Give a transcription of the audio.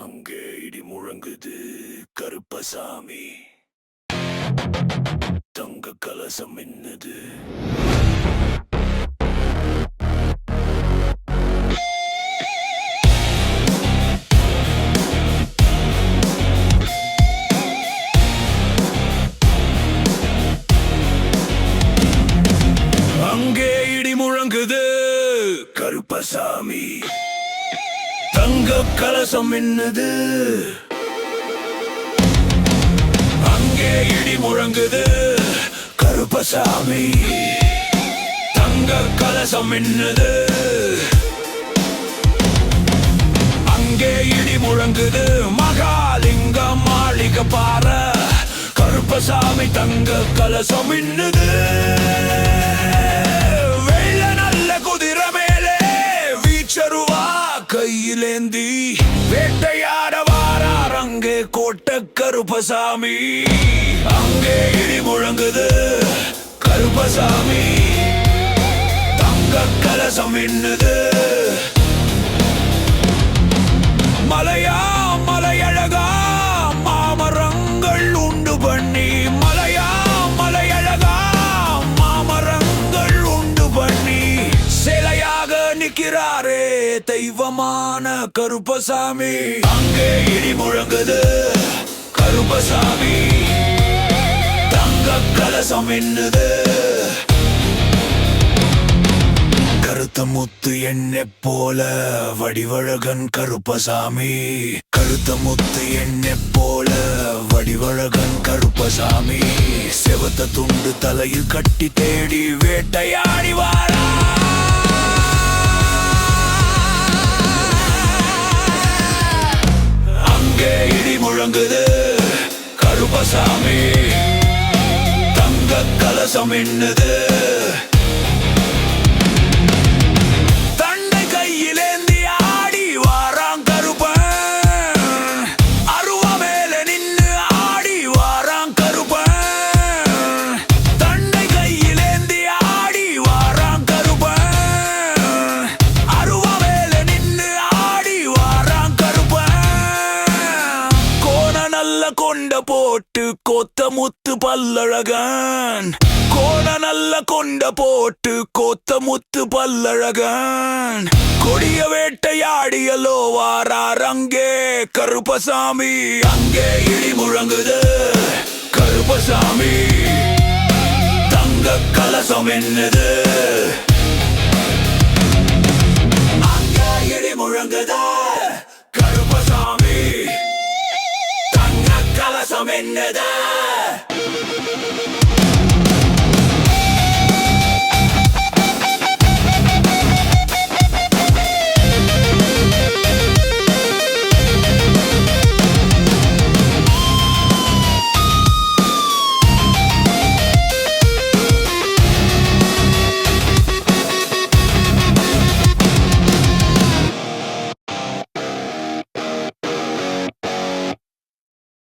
அங்கே இடி முழங்குது கருப்பசாமி, தங்க கலசம் என்னது? அங்கே இடி முழங்குது கருப்பசாமி, தங்க கலசம் என்னது? அங்கே இடி முழங்குது கருப்பசாமி, தங்க கலசம் என்னது? அங்கே இடி முழங்குது மகாலிங்கம் மாளிகை பாற, கருப்பசாமி தங்க கலசம் என்னது? வெள்ள நல்ல குதிரை மேலே வீச்சருவா கையிலேந்தி வேட்டையாட வாரார் அங்கே கோட்டை கருப்பசாமி. அங்கே இடி முழங்குது கருப்பசாமி, தங்க கலசம் என்னது? மலையா மலையழகா மாமரங்கள் உண்டு பண்ணி, மலையா மலையழகா மாமரங்கள் உண்டு பண்ணி சிலையாக நிற்கிறாரே தெய்வமான கருப்பசாமி. அங்கே இடி முழங்குது கருப்பசாமி, தங்க கலசம் என்னது? கருத்த முத்து எண்ணெ போல வடிவழகன் கருப்பசாமி, கருத்த முத்து எண்ணெ போல வடிவழகன் கருப்பசாமி. செவத்த துண்டு தலையில் கட்டி தேடி வேட்டையாடி வாரா. அங்கே இடி முழங்குது கருப்பசாமி, தங்க கலசம் என்னது? தண்டை கையிலேந்தி ஆடி வாரான் கருப்பன், அருவா மேல நின்னு ஆடி வாரான் கருப்பன். தண்டை கையிலேந்தி ஆடி வாரான் கருப்பன், அருவா மேல நின்னு ஆடி வாரான் கருப்பன். கோண நல்ல கொண்ட போட்டு கோத்த முத்து பல்லழகன், கோண நல்ல கொண்ட போட்டு கோத்த முத்து பல்லழகன். கொடிய வேட்டையாடியலோ வாரார் அங்கே கருப்பசாமி. அங்கே இடி முழங்குது கருப்பசாமி, தங்க கலசம் என்னது? அங்கே இடி முழங்குது கருப்பசாமி, தங்க கலசம் என்னது?